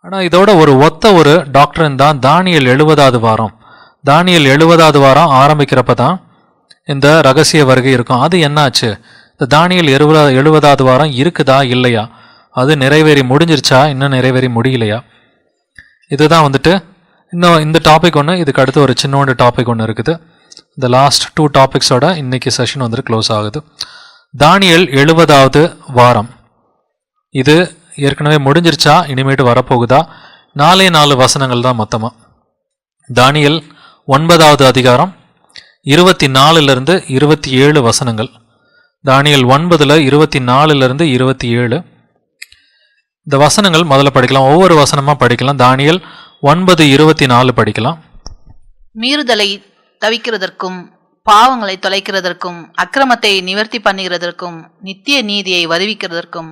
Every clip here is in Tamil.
ஆனால் இதோட ஒரு ஒரு டாக்டரின் தான் தானியேல் 70வது வாரம். தானியேல் 70வது வாரம் ஆரம்பிக்கிறப்ப தான் இந்த ரகசிய வருகை இருக்கும். அது என்னாச்சு? இந்த தானியேல் 70வது வாரம் இருக்குதா இல்லையா? அது நிறைவேறி முடிஞ்சிருச்சா இன்னும் நிறைவேறி முடியலையா? இதுதான் இன்னும் இந்த டாபிக் ஒன்று. இதுக்கு அடுத்து ஒரு சின்னோண்டு டாபிக் ஒன்று இருக்குது. இந்த லாஸ்ட் 2 டாபிக்ஸோட இன்னைக்கு செஷன் க்ளோஸ் ஆகுது. தானியேல் 70வது வாரம் இது ஏற்கனவே முடிஞ்சிருச்சா இனிமேட்டு வரப்போகுதா? 4 வசனங்கள் தான் மொத்தமாக. தானியேல் 9வது அதிகாரம் 24 27 வசனங்கள். தானியேல் 9 24 27 இந்த வசனங்கள் முதல்ல படிக்கலாம். ஒவ்வொரு வசனமா படிக்கலாம். தானியேல் 9:24 படிக்கலாம். மீறுதலை தவிக்கிறதற்கும் பாவங்களை தொலைக்கிறதற்கும் அக்கிரமத்தை நிவர்த்தி பண்ணுகிறதற்கும் நித்திய நீதியை வருவிக்கிறதற்கும்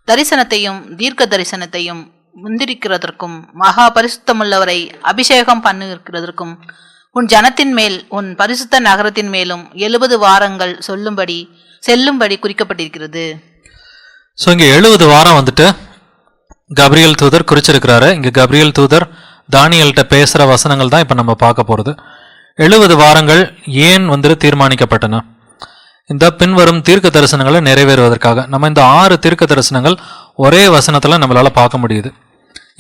தரிசனத்தையும் தீர்க்க தரிசனத்தையும் முந்திரிக்கிறதற்கும் மகா பரிசுத்தமுள்ளவரை அபிஷேகம் பண்ணுகிறதற்கும் உன் ஜனத்தின் மேல் உன் பரிசுத்த நகரத்தின் மேலும் 70 வாரங்கள் செல்லும்படி குறிக்கப்பட்டிருக்கிறது. ஸோ இங்கே 70 வாரம் கப்ரியேல் தூதர் குறிச்சிருக்கிறாரு. இங்கே கப்ரியேல் தூதர் தானியேல்கிட்ட பேசுகிற வசனங்கள் தான் இப்போ நம்ம பார்க்க போகிறது. 70 வாரங்கள் ஏன் தீர்மானிக்கப்பட்டன? இந்த பின்வரும் தீர்க்க தரிசனங்களை நிறைவேறுவதற்காக. நம்ம இந்த 6 தீர்க்க தரிசனங்கள் ஒரே வசனத்தில் நம்மளால் பார்க்க முடியுது.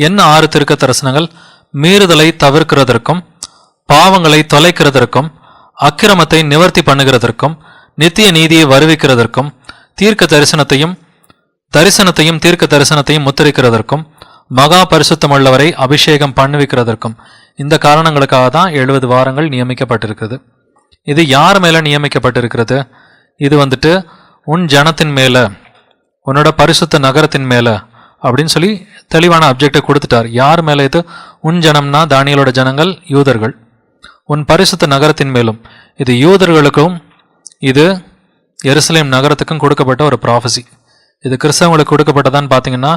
என்ன 6 தீர்க்க தரிசனங்கள்? மீறுதலை தவிர்க்கிறதற்கும் பாவங்களை தொலைக்கிறதற்கும் அக்கிரமத்தை நிவர்த்தி பண்ணுகிறதற்கும் நித்திய நீதியை வருவிக்கிறதற்கும் தரிசனத்தையும் தீர்க்க தரிசனத்தையும் முத்திரிக்கிறதற்கும் மகா பரிசுத்தமுள்ளவரை அபிஷேகம் பண்ணுவிக்கிறதற்கும். இந்த காரணங்களுக்காக தான் 70 வாரங்கள் நியமிக்கப்பட்டிருக்கிறது. இது யார் மேல நியமிக்கப்பட்டிருக்கிறது? இது உன் ஜனத்தின் மேல, உன்னோட பரிசுத்த நகரத்தின் மேல அப்படின்னு சொல்லி தெளிவான அப்ஜெக்டை கொடுத்துட்டார். யார் மேல இது? உன் ஜனம்னா தானியேலோட ஜனங்கள் யூதர்கள். உன் பரிசுத்த நகரத்தின் மேலும். இது யூதர்களுக்கும் இது எருசலேம் நகரத்துக்கும் கொடுக்கப்பட்ட ஒரு ப்ராஃபசி. இது கிறிஸ்தவங்களுக்கு கொடுக்கப்பட்டதான்னு பார்த்தீங்கன்னா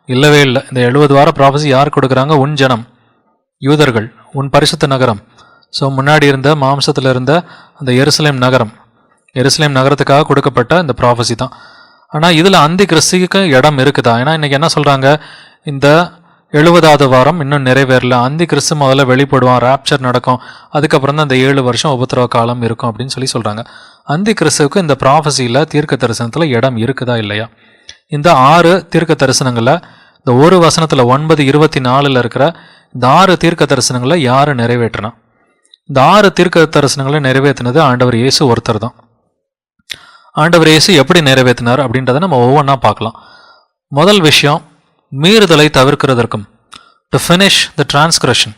இல்லவே இல்லை. இந்த 70 வார ப்ராஃபசி யார் கொடுக்குறாங்க? உன் ஜனம், யூதர்கள், உன் பரிசுத்த நகரம். ஸோ முன்னாடி இருந்த மாம்சத்தில் இருந்த அந்த எருசலேம் நகரத்துக்காக கொடுக்கப்பட்ட இந்த ப்ராஃபசி தான். ஆனால் இதில் அந்தி கிறிஸ்துக்கு இடம் இருக்குதா? ஏன்னா இன்றைக்கி என்ன சொல்கிறாங்க, இந்த 70வது வாரம் இன்னும் நிறைவேறல, அந்தி கிறிஸ்து முதல்ல வெளிப்படுவான், ராப்சர் நடக்கும், அதுக்கப்புறம் தான் இந்த 7 வருஷம் உபத்திரவ காலம் இருக்கும் அப்படின்னு சொல்கிறாங்க. அந்தி கிறிஸ்துவுக்கு இந்த ப்ராஃபசியில் தீர்க்க தரிசனத்தில் இடம் இருக்குதா இல்லையா? இந்த 6 தீர்க்க தரிசனங்களில் இந்த ஒரு வசனத்தில் 9:24 இருக்கிற இந்த 6 தீர்க்க தரிசனங்களை யார் நிறைவேற்றினா? இந்த 6 தீர்க்க தரிசனங்களை நிறைவேற்றினது ஆண்டவர் இயேசு ஒருத்தர் தான். ஆண்டவர் இயேசு எப்படி நிறைவேற்றினார் அப்படின்றத நம்ம ஒவ்வொன்றா பார்க்கலாம். முதல் விஷயம், மீறுதலை தவிர்க்கிறதற்கும், டு ஃபினிஷ் த டிரான்ஸ்கிரஷன்.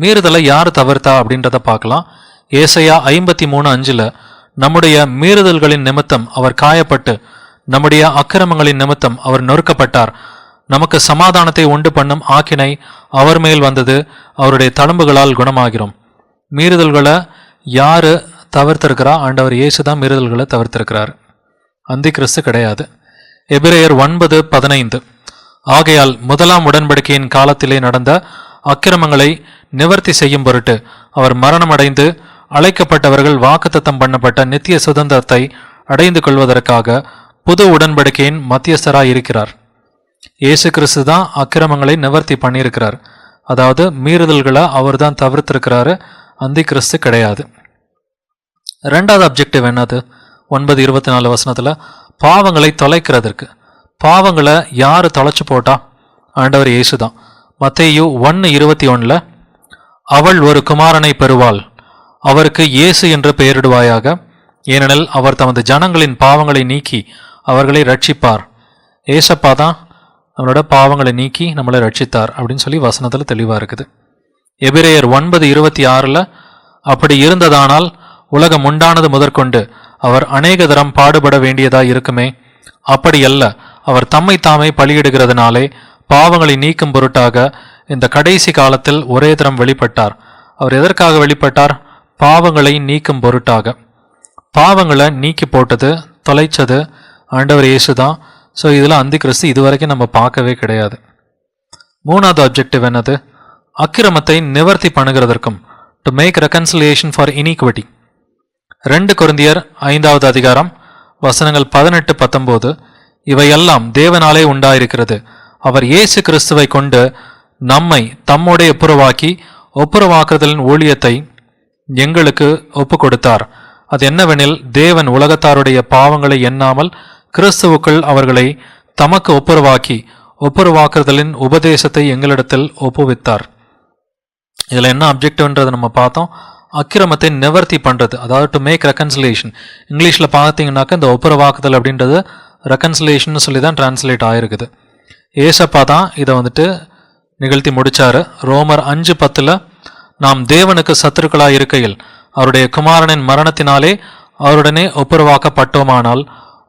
மீறுதலை யார் தவிர்த்தா அப்படின்றத பார்க்கலாம். ஏசாயா 53:5 நம்முடைய மீறுதல்களின் நிமித்தம் அவர் காயப்பட்டு நம்முடைய அக்கிரமங்களின் நிமித்தம் அவர் நொறுக்கப்பட்டார், நமக்கு சமாதானத்தை உண்டு பண்ணும் ஆக்கினை அவர் மேல் வந்தது, அவருடைய தழும்புகளால் குணமாகிறோம். மீறுதல்களை யாரு தவிர்த்திருக்கிறா? ஆண்டவர் இயேசு தான் மீறுதல்களை தவிர்த்திருக்கிறார், அந்தி கிறிஸ்து கிடையாது. எபிரேயர் 9:15 ஆகையால் முதலாம் உடன்படிக்கையின் காலத்திலே நடந்த அக்கிரமங்களை நிவர்த்தி செய்யும் பொருட்டு அவர் மரணமடைந்து அழைக்கப்பட்டவர்கள் வாக்குத்தத்தம் பண்ணப்பட்ட நித்திய சுதந்திரத்தை அடைந்து கொள்வதற்காக புது உடன்படிக்கையின் மத்தியஸ்தராய் இருக்கிறார். இயேசு கிறிஸ்து தான் அக்கிரமங்களை நிவர்த்தி பண்ணியிருக்கிறார். அதாவது மீறுதல்களை அவர் தான் தவிர்த்திருக்கிறாரு, அந்தி கிறிஸ்து கிடையாது. ரெண்டாவது அப்ஜெக்டிவ் என்னது? 9:24 வசனத்தில் பாவங்களை தொலைக்கிறதற்கு. பாவங்களை யார் தொலைச்சு போட்டா? ஆண்டவர் இயேசு தான். மத்தேயு 1:21 அவள் ஒரு குமாரனை பெறுவாள், அவருக்கு இயேசு என்று பெயரிடுவாயாக, ஏனெனில் அவர் தமது ஜனங்களின் பாவங்களை நீக்கி அவர்களை ரட்சிப்பார். ஏசப்பா தான் நம்மளோட பாவங்களை நீக்கி நம்மளை ரட்சித்தார் அப்படின்னு சொல்லி வசனத்தில் தெளிவாக இருக்குது. எபிரேயர் 9:26 அப்படி இருந்ததானால் உலகம் உண்டானது முதற்கொண்டு அவர் அநேக தரம் பாடுபட வேண்டியதாய் இருக்குமே, அப்படி அல்ல, அவர் தம்மை தாமே பலியிடுகிறதுனாலே பாவங்களை நீக்கும் பொருட்டாக இந்த கடைசி காலத்தில் ஒரே தரம் வெளிப்பட்டார். அவர் எதற்காக வெளிப்பட்டார்? பாவங்களை நீக்கும் பொருட்டாக. பாவங்களை நீக்கி போட்டது, தொலைச்சது ஆண்டவர் இயேசு தான். ஸோ இதில் அந்தி கிறிஸ்து இதுவரைக்கும் நம்ம பார்க்கவே கிடையாது. மூணாவது அப்ஜெக்டிவ் என்னது? அக்கிரமத்தை நிவர்த்தி பண்ணுகிறதற்கும், டு மேக் ரெகன்சிலியேஷன் ஃபார் இனீக்விட்டி. 2 கொரிந்தியர் 5வது அதிகாரம் வசனங்கள் 18-19 இவையெல்லாம் தேவனாலே உண்டாயிருக்கிறது, அவர் இயேசு கிறிஸ்துவை கொண்டு நம்மை தம்மோடே ஒப்புரவாக்குதலின் ஊழியத்தை எங்களுக்கு ஒப்பு கொடுத்தார். அது என்னவெனில், தேவன் உலகத்தாருடைய பாவங்களை எண்ணாமல் கிறிஸ்துவுக்குள் அவர்களை தமக்கு ஒப்புரவாக்குதலின் உபதேசத்தை எங்களிடத்தில் ஒப்புவித்தார். இதில் என்ன அப்ஜெக்டிவ்ன்றதை நம்ம பார்த்தோம். அக்கிரமத்தை நிவர்த்தி பண்ணுறது, அதாவது டு மேக் ரெக்கன்சிலேஷன். இங்கிலீஷில் பார்த்தீங்கன்னாக்கா இந்த ஒப்புரவாக்குதல் அப்படின்றது ரெக்கன்சிலேஷன் சொல்லி தான் டிரான்ஸ்லேட் ஆகிருக்குது. ஏசப்பா தான் இதை நிகழ்த்தி முடித்தார். ரோமர் 5:10 நாம் தேவனுக்கு சத்துருக்களாக இருக்கையில் அவருடைய குமாரனின் மரணத்தினாலே அவருடனே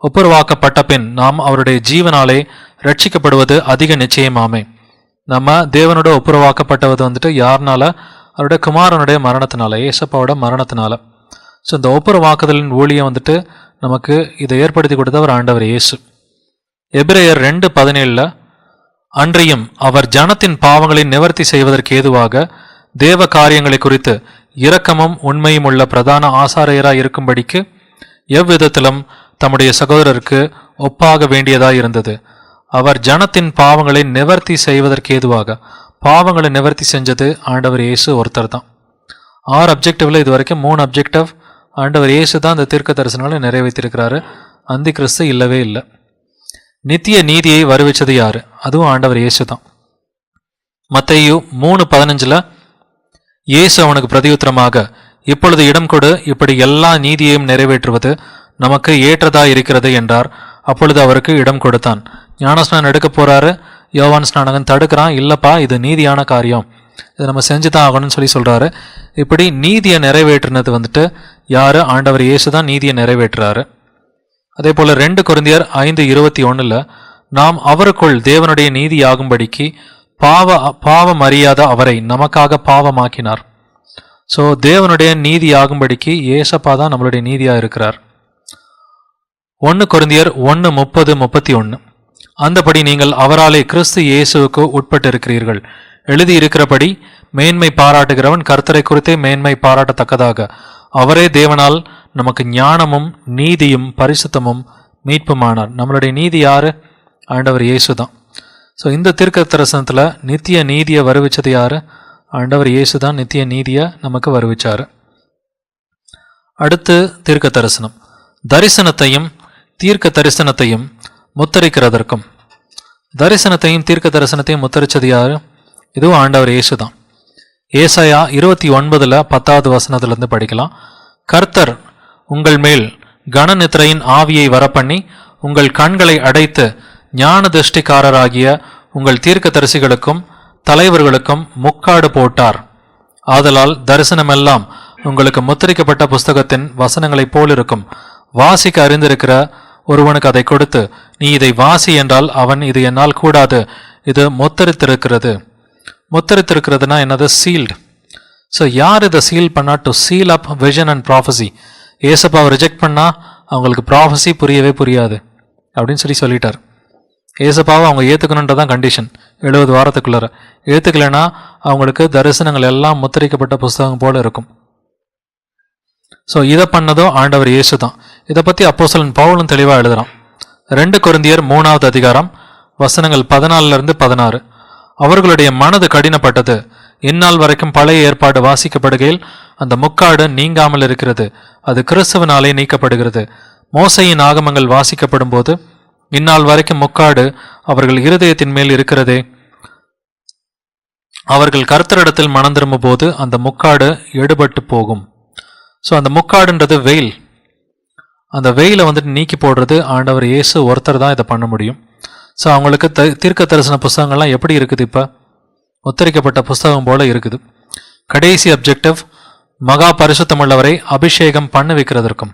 ஒப்புரவாக்கப்பட்ட பின் நாம் அவருடைய ஜீவனாலே ரட்சிக்கப்படுவது அதிக நிச்சயமாமே. நம்ம தேவனோட ஒப்புரவாக்கப்பட்டது யாருனால? அவருடைய குமாரனுடைய மரணத்தினால, ஏசப்பாவோட மரணத்தினால. ஸோ இந்த ஒப்புரவாக்குதலின் ஊழியம் நமக்கு இதை ஏற்படுத்தி கொடுத்தவர் ஆண்டவர் இயேசு. எபிரேயர் 2:17 அன்றியும் அவர் ஜனத்தின் பாவங்களை நிவர்த்தி செய்வதற்கு ஏதுவாக தேவ காரியங்களை குறித்து இரக்கமும் உண்மையும் உள்ள பிரதான ஆசாரியராய் இருக்கும்படிக்கு எவ்விதத்திலும் தம்முடைய சகோதரருக்கு ஒப்பாக வேண்டியதாய் இருந்தது. அவர் ஜனத்தின் பாவங்களை நிவர்த்தி செய்வதற்கு ஏதுவாக, பாவங்களை நிவர்த்தி செஞ்சது ஆண்டவர் இயேசு ஒருத்தர் தான். 6 அப்ஜெக்டிவ்ல இது வரைக்கும் 3 அப்ஜெக்டிவ் ஆண்டவர் இயேசு தான் இந்த தீர்க்க தரிசனங்களை நிறைவேற்றிருக்கிறாரு. அந்தி கிறிஸ்து இல்லவே இல்லை. நித்திய நீதியை வருவிச்சது யாரு? அதுவும் ஆண்டவர் இயேசு தான். மத்தேயு 3:15 இயேசு அவனுக்கு பிரதியுத்தரமாக, இப்பொழுது இடம் கொடு, இப்படி எல்லா நீதியையும் நிறைவேற்றுவது நமக்கு ஏற்றதா இருக்கிறது என்றார். அப்பொழுது அவருக்கு இடம் கொடுத்தான். ஞானஸ்நானம் எடுக்க போறாரு. யோவான் ஸ்நானகன் தடுக்கிறான். இல்லப்பா, இது நீதியான காரியம், இதை நம்ம செஞ்சுதான் ஆகணும்னு சொல்றாரு. இப்படி நீதியை நிறைவேற்றினது யாரு? ஆண்டவர் இயேசு தான் நீதியை நிறைவேற்றுறாரு. அதே போல 2 கொரிந்தியர் 5:21 நாம் அவருக்குள் தேவனுடைய நீதி ஆகும்படிக்கு பாவம் அறியாத அவரை நமக்காக பாவமாக்கினார். ஸோ தேவனுடைய நீதி ஆகும்படிக்கு ஏசப்பா தான் நம்மளுடைய நீதியா இருக்கிறார். 1 கொரிந்தியர் 1:30-31 அந்தபடி நீங்கள் அவராலே கிறிஸ்து இயேசுவுக்கு உட்பட்டு இருக்கிறீர்கள். எழுதியிருக்கிறபடி மேன்மை பாராட்டுகிறவன் கர்த்தரை குறித்தே மேன்மை பாராட்டத்தக்கதாக அவரே தேவனால் நமக்கு ஞானமும் நீதியும் பரிசுத்தமும் மீட்புமானார். நம்மளுடைய நீதி யாரு? ஆண்டவர் இயேசு தான். ஸோ இந்த தீர்க்க தரிசனத்தில் நித்திய நீதியை வருவிச்சது யாரு? ஆண்டவர் இயேசு தான் நித்திய நீதியை நமக்கு வருவிச்சாரு. அடுத்து தீர்க்க தரிசனம். தரிசனத்தையும் தீர்க்க தரிசனத்தையும் முத்தரிக்கிறதற்கும், தரிசனத்தையும் தீர்க்க தரிசனத்தையும் முத்தரிச்சது யாரு? இதுவும் ஆண்டவர் இயேசு தான். ஏசாயா 29:10 படிக்கலாம். கர்த்தர் உங்கள் மேல் கனநித்திரையின் ஆவியை வரப்பண்ணி உங்கள் கண்களை அடைத்து ஞான திருஷ்டிக்காரராகிய உங்கள் தீர்க்க தரிசிகளுக்கும் தலைவர்களுக்கும் முக்காடு போட்டார். ஆதலால் தரிசனமெல்லாம் உங்களுக்கு முத்திரிக்கப்பட்ட புஸ்தகத்தின் வசனங்களைப் போலிருக்கும். வாசிக்க அறிந்திருக்கிற ஒருவனுக்கு அதை கொடுத்து, நீ இதை வாசி என்றால் அவன், இது என்னால் கூடாது, இது முத்தரித்திருக்கிறதுனா என்னது? சீல்டு. ஸோ யார் இதை சீல் பண்ணா? To seal up vision and prophecy. ஏசப்பாவை ரிஜெக்ட் பண்ணா அவங்களுக்கு ப்ராஃபஸி புரியவே புரியாது அப்படின்னு சொல்லிட்டார். ஏசப்பாவை அவங்க ஏற்றுக்கணுன்றதான் கண்டிஷன். 70 வாரத்துக்குள்ளார ஏற்றுக்கலைன்னா அவங்களுக்கு தரிசனங்கள் எல்லாம் முத்திரிக்கப்பட்ட புஸ்தகம் போல இருக்கும். ஸோ இதை பண்ணதும் ஆண்டவர் இயேசு தான். இதை பற்றி அப்போஸ்தலன் பவுலும் தெளிவாக எழுதுறான். 2 கொரிந்தியர் 3 வசனங்கள் 14-16 அவர்களுடைய மனது கடினப்பட்டது. இந்நாள் வரைக்கும் பழைய ஏற்பாடு வாசிக்கப்படுகையில் அந்த முக்காடு நீங்காமல் இருக்கிறது. அது கிறிஸ்துவனாலே நீக்கப்படுகிறது. மோசையின் ஆகமங்கள் வாசிக்கப்படும் போது இந்நாள் வரைக்கும் முக்காடு அவர்கள் இருதயத்தின் மேல் இருக்கிறதே. அவர்கள் கர்த்தரிடத்தில் மனம் திரும்பும் போது அந்த முக்காடு எடுபட்டு போகும். ஸோ அந்த முக்காடுன்றது வெயில். அந்த வெயிலை நீக்கி போடுறது ஆண்டவர் இயேசு ஒருத்தர் தான் இதை பண்ண முடியும். ஸோ அவங்களுக்கு தீர்க்க தரிசன புஸ்தகங்கள்லாம் எப்படி இருக்குது? இப்போ முத்தரிக்கப்பட்ட புஸ்தகம் போல இருக்குது. கடைசி அப்ஜெக்டிவ் மகா பரிசுத்தமுள்ளவரை அபிஷேகம் பண்ண வைக்கிறதற்கும்.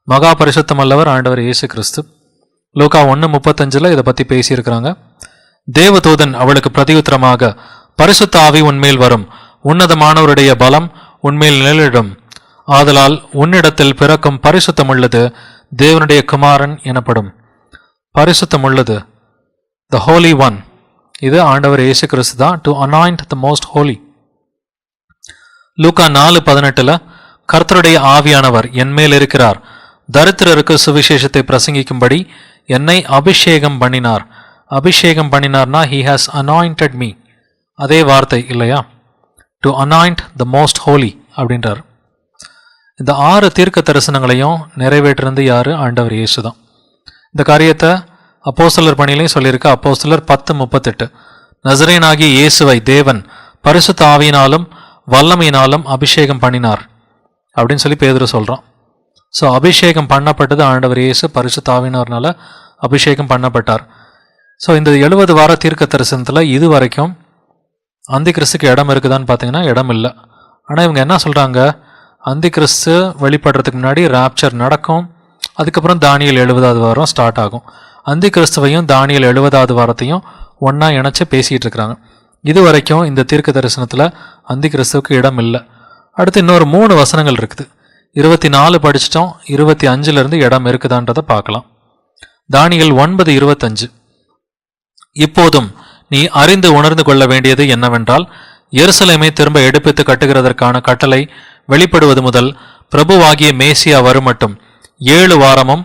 மகா பரிசுத்தமுள்ளவர் ஆண்டவர் இயேசு கிறிஸ்து. லூக்கா 1:35 இதை பற்றி பேசியிருக்கிறாங்க. தேவதூதன் அவளுக்கு பிரதியுத்தரமாக, பரிசுத்த ஆவி உன்மேல் வரும், உன்னதமானவருடைய பலம் உன்மேல் நிழலிடும், ஆதலால் உன்னிடத்தில் பிறக்கும் பரிசுத்தமுள்ளது தேவனுடைய குமாரன் எனப்படும். பரிசுத்தமுள்ளது, த ஹோலி ஒன், இது ஆண்டவர் இயேசு கிறிஸ்து தான். To anoint the most holy. Lukka 4:18 கர்த்தருடைய ஆவியானவர் என்மேல் இருக்கிறார், தரித்திரருக்கு சுவிசேஷத்தை பிரசங்கிக்கும்படி என்னை அபிஷேகம் பண்ணினார். அபிஷேகம் பண்ணினார்னா he has anointed me. அதே வார்த்தை இல்லையா? To anoint the most Holi அப்படின்றார். இந்த 6 தீர்க்க தரிசனங்களையும் நிறைவேற்றிருந்து யாரு? ஆண்டவர் இயேசு தான். இந்த காரியத்தை அப்போஸ்தலர் பணியிலையும் சொல்லியிருக்கு. அப்போஸ்தலர் 10:38 நசரேயனாகிய இயேசுவை தேவன் பரிசுத்த ஆவியினாலும் வல்லமையினாலும் அபிஷேகம் பண்ணினார் அப்படின்னு சொல்லி பேதுரு சொல்கிறான். ஸோ அபிஷேகம் பண்ணப்பட்டது ஆண்டவர் இயேசு பரிசுத்த ஆவியினார்னால அபிஷேகம் பண்ணப்பட்டார். ஸோ இந்த 70 வார தீர்க்க தரிசனத்தில் இது வரைக்கும் அந்தி கிறிஸ்துக்கு இடம் இருக்குதான்னு பார்த்தீங்கன்னா இடம் இல்லை. ஆனால் இவங்க என்ன சொல்கிறாங்க? அந்தி கிறிஸ்து வெளிப்படுறதுக்கு முன்னாடி ராப்சர் நடக்கும், அதுக்கப்புறம் தானியேல் 70வது வாரம் ஸ்டார்ட் ஆகும். அந்தி கிறிஸ்துவையும் தானியேல் 70வது வாரத்தையும் ஒன்றா இணைச்சி பேசிகிட்டு இருக்கிறாங்க. இது வரைக்கும் இந்த தீர்க்க தரிசனத்தில் அந்தி கிறிஸ்துவுக்கு இடம் இல்லை. அடுத்து இன்னொரு 3 வசனங்கள் இருக்குது. 24 படிச்சிட்டோம், 25 இடம் இருக்குதான்றதை பார்க்கலாம். தானியேல் 9:25 இப்போதும் நீ அறிந்து உணர்ந்து கொள்ள வேண்டியது என்னவென்றால், எருசலேமை திரும்ப எடுப்பித்து கட்டுகிறதற்கான கட்டளை வெளிப்படுவது முதல் பிரபுவாகிய மேசியா வருமட்டும் 7 வாரமும்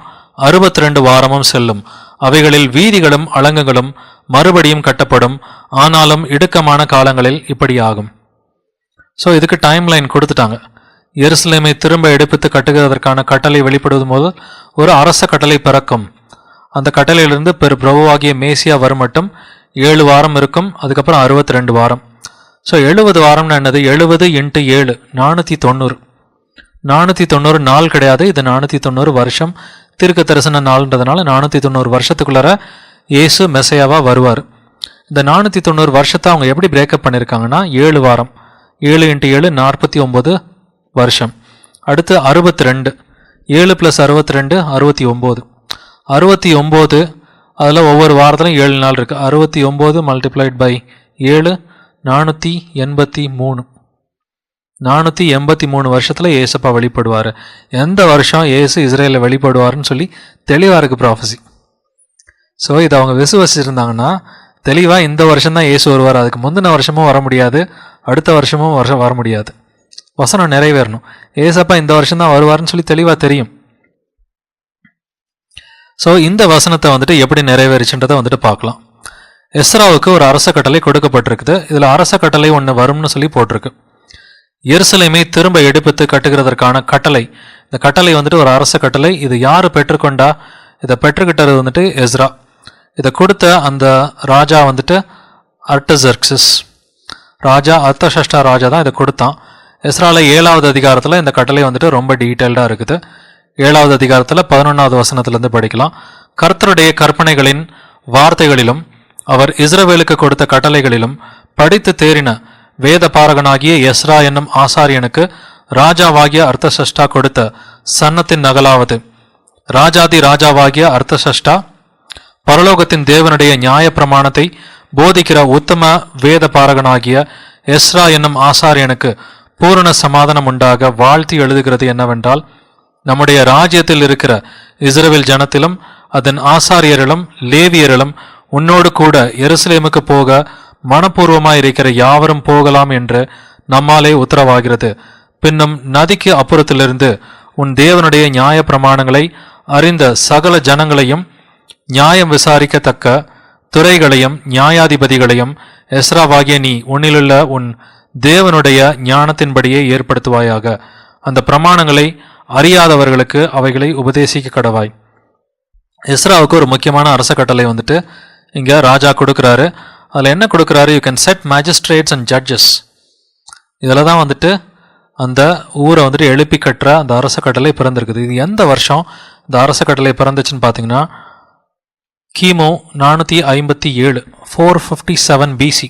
62 வாரமும் செல்லும். அவைகளில் வீதிகளும் அலங்கங்களும் மறுபடியும் கட்டப்படும். ஆனாலும் இடுக்கமான காலங்களில் இப்படி ஆகும். ஸோ இதுக்கு டைம்லைன் கொடுத்துட்டாங்க. எருசலேமை திரும்ப எடுப்பித்து கட்டுகிறதற்கான கட்டளை வெளிப்படுவது போது ஒரு அரச கட்டளை பிறக்கும். அந்த கட்டளையிலிருந்து பிரபுவாகிய மேசியா வருமட்டும் 7 வாரம் இருக்கும். அதுக்கப்புறம் 62 வாரம். ஸோ 70 வாரம்னு என்னது? 70 × 7 490. 490 நாள் கிடையாது, இது 490 வருஷம். தீர்க்க தரிசன நாள்ன்றதுனால 490 வருஷத்துக்குள்ளார இயேசு மெசையாவா வருவார். இந்த 490 வருஷத்தை அவங்க எப்படி பிரேக்கப் பண்ணியிருக்காங்கன்னா 7 வாரம். 7 × 7 49 வருஷம். அடுத்து 62, 7 + 62 69. 69 அதில் ஒவ்வொரு வாரத்திலும் 7 நாள் இருக்குது. 69 × 7 483. 483 வருஷத்தில் ஏசப்பா வெளிப்படுவார். எந்த வருஷம் ஏசு இஸ்ரேலில் வெளிப்படுவார்னு சொல்லி தெளிவாக இருக்குது ப்ராஃபஸி. ஸோ இதை அவங்க விசுவசிச்சிருந்தாங்கன்னா தெளிவாக இந்த வருஷம்தான் ஏசு வருவார், அதுக்கு முந்தின வருஷமும் வர முடியாது, அடுத்த வருஷமும் வர முடியாது. வசனம் நிறைவேறணும். ஏசப்பா இந்த வருஷம்தான் வருவார்னு சொல்லி தெளிவாக தெரியும். ஸோ இந்த வசனத்தை வந்துட்டு எப்படி நிறைவேறிச்சுன்றதை வந்துட்டு பார்க்கலாம். எஸ்ராவுக்கு ஒரு அரச கட்டளை கொடுக்கப்பட்டிருக்குது. இதில் அரச கட்டளை ஒன்று வரும்னு சொல்லி போட்டிருக்கு. எருசலேமை திரும்ப எடுப்பித்து கட்டுகிறதற்கான கட்டளை. இந்த கட்டளை வந்துட்டு ஒரு அரச கட்டளை. இது யார் பெற்றுக்கொண்டா? இதை பெற்றுக்கிட்டது வந்துட்டு எஸ்ரா. இதை கொடுத்த அந்த ராஜா வந்துட்டு அர்டசர்க்சிஸ் ராஜா, அர்த்தசஷ்டா ராஜா தான் இதை கொடுத்தான். எஸ்ரால 7வது அதிகாரத்தில் இந்த கட்டளை வந்துட்டு ரொம்ப டீட்டெயில்டாக இருக்குது. 7வது அதிகாரத்தில் 11வது வசனத்திலிருந்து படிக்கலாம். கர்த்தருடைய கற்பனைகளின் வார்த்தைகளிலும் அவர் இஸ்ரவேலுக்கு கொடுத்த கட்டளைகளிலும் படித்து தேறின வேத பாரகனாகிய எஸ்ரா என்னும் ஆசாரியனுக்கு ராஜாவாகிய அர்த்தசஷ்டா கொடுத்த சன்னத்தின் நகலாவது, ராஜாதி ராஜாவாகிய அர்த்தசஷ்டா பரலோகத்தின் தேவனுடைய நியாய பிரமாணத்தை போதிக்கிற உத்தம வேத பாரகனாகிய எஸ்ரா என்னும் ஆசாரியனுக்கு பூரண சமாதானம் உண்டாக வாழ்த்தி எழுதுகிறது என்னவென்றால், நம்முடைய ராஜ்யத்தில் இருக்கிற இஸ்ரவேல் ஜனத்திலும் அதன் ஆசாரியரிலும் லேவியரிலும் உன்னோடு கூட எருசலேமுக்கு போக மனப்பூர்வமாயிருக்கிற யாவரும் போகலாம் என்று நம்மாலே உத்தரவாகிறது. பின்னும் நதிக்கு அப்புறத்திலிருந்து உன் தேவனுடைய நியாய பிரமாணங்களை அறிந்த சகல ஜனங்களையும் நியாயம் விசாரிக்கத்தக்க துறைகளையும் நியாயாதிபதிகளையும் எஸ்ராவாகிய நீ உன்னிலுள்ள உன் தேவனுடைய ஞானத்தின்படியே ஏற்படுத்துவாயாக. அந்த பிரமாணங்களை அறியாதவர்களுக்கு அவைகளை உபதேசிக்க கடவாய். எஸ்ராவுக்கு ஒரு முக்கியமான அரச கட்டளை வந்துட்டு இங்கே ராஜா கொடுக்குறாரு. அதில் என்ன கொடுக்குறாரு? You can set magistrates and judges. இதில் தான் வந்துட்டு அந்த ஊரை வந்துட்டு எழுப்பி கட்டுற அந்த அரச கட்டளை பிறந்திருக்குது. இது எந்த வருஷம் இந்த அரச கட்டளை பிறந்துச்சுன்னு பார்த்தீங்கன்னா கிமு 457 457 BC.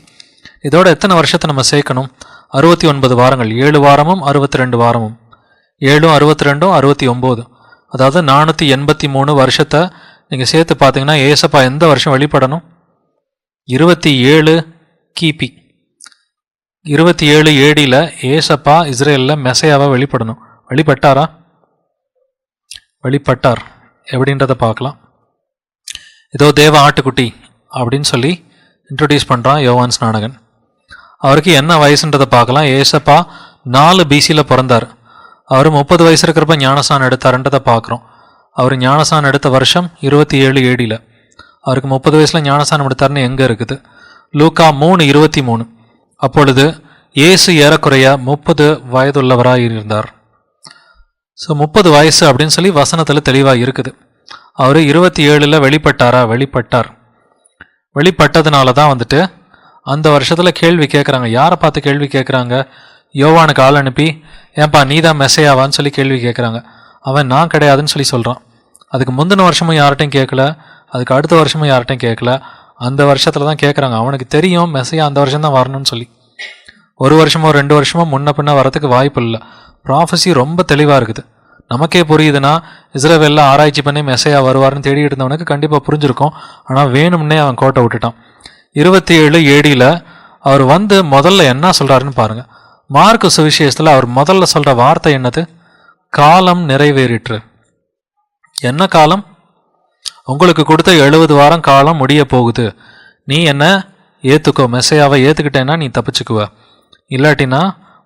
இதோட எத்தனை வருஷத்தை நம்ம சேர்க்கணும்? 69 வாரங்கள். 7 வாரமும் 62 வாரமும், 7 62 69, அதாவது 483 வருஷத்தை நீங்கள் சேர்த்து பார்த்தீங்கன்னா ஏசப்பா எந்த வருஷம் வெளிப்படணும்? 27 கிபி 27 ADயில் ஏசப்பா இஸ்ரேலில் மெசையாவை வெளிப்படணும். வெளிப்பட்டாரா? வெளிப்பட்டார். எப்படின்றத பார்க்கலாம். இதோ தேவ ஆட்டுக்குட்டி அப்படின்னு சொல்லி இன்ட்ரடியூஸ் பண்ணுறான் யோவான் ஸ்நானகன். அவருக்கு என்ன வயசுன்றதை பார்க்கலாம். ஏசப்பா 4 BCயில் பிறந்தார். அவர் 30 வயசு இருக்கிறப்ப ஞானஸ்நானம் எடுத்தாருன்றதை பார்க்குறோம். அவர் ஞானஸ்நானம் எடுத்த வருஷம் 27 ADயில். அவருக்கு 30 வயசில் ஞானஸ்நானம் எடுத்தாருன்னு எங்கே இருக்குது? லூக்கா 3:23. அப்பொழுது இயேசு ஏறக்குறைய 30 வயதுள்ளவராய் இருந்தார். ஸோ 30 வயசு அப்படின்னு சொல்லி வசனத்தில் தெளிவாக இருக்குது. அவர் 27 வெளிப்பட்டார். வெளிப்பட்டதுனால தான் வந்துட்டு அந்த வருஷத்தில் கேள்வி கேட்குறாங்க. யாரை பார்த்து கேள்வி கேட்குறாங்க? யோவானுக்கு ஆள் அனுப்பி, ஏன்பா நீ தான் மெசையாவான்னு சொல்லி கேள்வி கேட்குறாங்க. அவன் நான் கிடையாதுன்னு சொல்லி சொல்கிறான். அதுக்கு முந்தின வருஷமும் யார்கிட்டையும் கேட்கல, அதுக்கு அடுத்த வருஷமும் யார்கிட்டையும் கேட்கல. அந்த வருஷத்தில் தான் கேட்குறாங்க. அவனுக்கு தெரியும் மெசையா அந்த வருஷம் தான் வரணும்னு சொல்லி. 1 வருஷமோ 2 வருஷமோ முன்ன பின்ன வரத்துக்கு வாய்ப்பு இல்லை. ப்ராஃபஸி ரொம்ப தெளிவாக இருக்குது. நமக்கே புரியுதுன்னா இஸ்ரவேலில் ஆராய்ச்சி பண்ணி மெசையா வருவார்னு தேடிட்டு இருந்தவனுக்கு கண்டிப்பாக புரிஞ்சிருக்கும். ஆனால் வேணும்னே அவன் கோட்டை விட்டுட்டான். 27 AD அவர் வந்து முதல்ல என்ன சொல்கிறாருன்னு பாருங்கள். மார்க்கு சுவிசேஷத்தில் அவர் முதல்ல சொல்கிற வார்த்தை என்னது? காலம் நிறைவேறிற்று. என்ன காலம்? உங்களுக்கு கொடுத்த 70 வாரம் காலம் முடிய போகுது. நீ என்ன ஏற்றுக்கோ, மெசையாவை ஏற்றுக்கிட்டேன்னா நீ தப்பிச்சுக்குவ, இல்லாட்டினா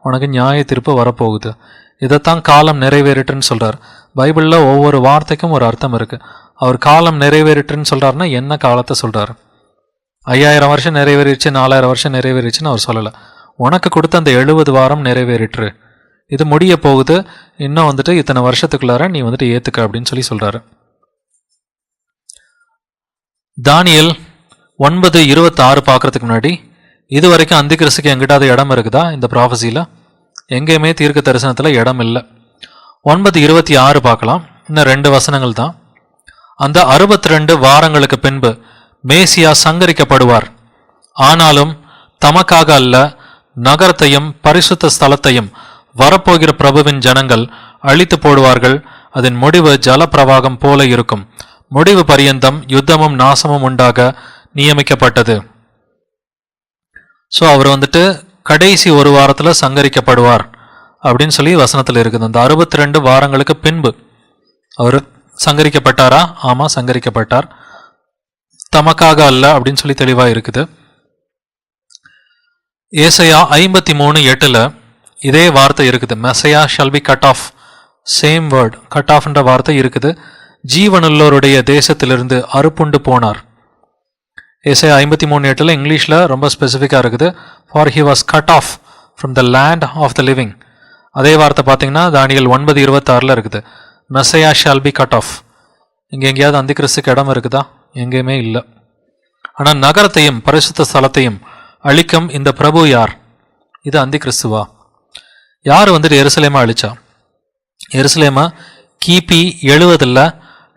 உனக்கு நியாய தீர்ப்பு வரப்போகுது. இதைத்தான் காலம் நிறைவேறிட்டுன்னு சொல்கிறார். பைபிளில் ஒவ்வொரு வார்த்தைக்கும் ஒரு அர்த்தம் இருக்குது. அவர் காலம் நிறைவேறிட்டுன்னு சொல்கிறாருன்னா என்ன காலத்தை சொல்கிறார்? 5000 வருஷம் நிறைவேறிச்சு, 4000 வருஷம் நிறைவேறிச்சுன்னு அவர் சொல்லலை. உனக்கு கொடுத்த அந்த 70 வாரம் நிறைவேறிற்று, இது முடிய போகுது, இன்னும் வந்துட்டு இத்தனை வருஷத்துக்குள்ளார நீ வந்துட்டு ஏற்றுக்க அப்படின்னு சொல்லி சொல்கிறாரு. தானியேல் 9:26 பார்க்கறதுக்கு முன்னாடி, இது வரைக்கும் அந்தி கிறிஸ்துக்கு எங்கிட்டாவது இடம் இருக்குதா இந்த ப்ராஃபஸியில்? எங்கேயுமே தீர்க்க தரிசனத்தில் இடம் இல்லை. 9:26 பார்க்கலாம். இன்னும் 2 வசனங்கள் தான். அந்த 62 வாரங்களுக்கு பின்பு மேசியா சங்கரிக்கப்படுவார். ஆனாலும் தமக்காக அல்ல, நகரத்தையும் பரிசுத்த ஸ்தலத்தையும் வரப்போகிற பிரபுவின் ஜனங்கள் அழித்து போடுவார்கள். அதன் முடிவு ஜல பிரவாகம் போல இருக்கும். முடிவு பரியந்தம் யுத்தமும் நாசமும் உண்டாக நியமிக்கப்பட்டது. ஸோ அவர் வந்துட்டு கடைசி 1 வாரத்தில் சங்கரிக்கப்படுவார் அப்படின்னு சொல்லி வசனத்தில் இருக்குது. அந்த 62 வாரங்களுக்கு பின்பு அவர் சங்கரிக்கப்பட்டாரா? ஆமாம், சங்கரிக்கப்பட்டார். தமக்காக அல்ல அப்படின்னு சொல்லி தெளிவாக இருக்குது. ஏசாயா 53:8 இதே வார்த்தை இருக்குது. Messiah shall be cut off. Same word, cut ஆஃப்ன்ற வார்த்தை இருக்குது. ஜீவனுள்ளோருடைய தேசத்திலிருந்து அறுப்புண்டு போனார். ஏசாயா 53:8 இங்கிலீஷில் ரொம்ப ஸ்பெசிஃபிக்காக இருக்குது. For he was cut off from the land of the living. அதே வார்த்தை பார்த்தீங்கன்னா தானியேல் 9:26 இருக்குது. Messiah shall be cut off. இங்கே எங்கேயாவது அந்தி கிறிஸ்துக்கு இடம் இருக்குதா? எங்கேயுமே இல்லை. ஆனால் நகரத்தையும் பரிசுத்த ஸ்தலத்தையும் அழிக்கும் இந்த பிரபு யார்? இது அந்தி கிறிஸ்துவா? யார் வந்துட்டு எருசலேமா அழிச்சா? எருசலேமா கிபி 70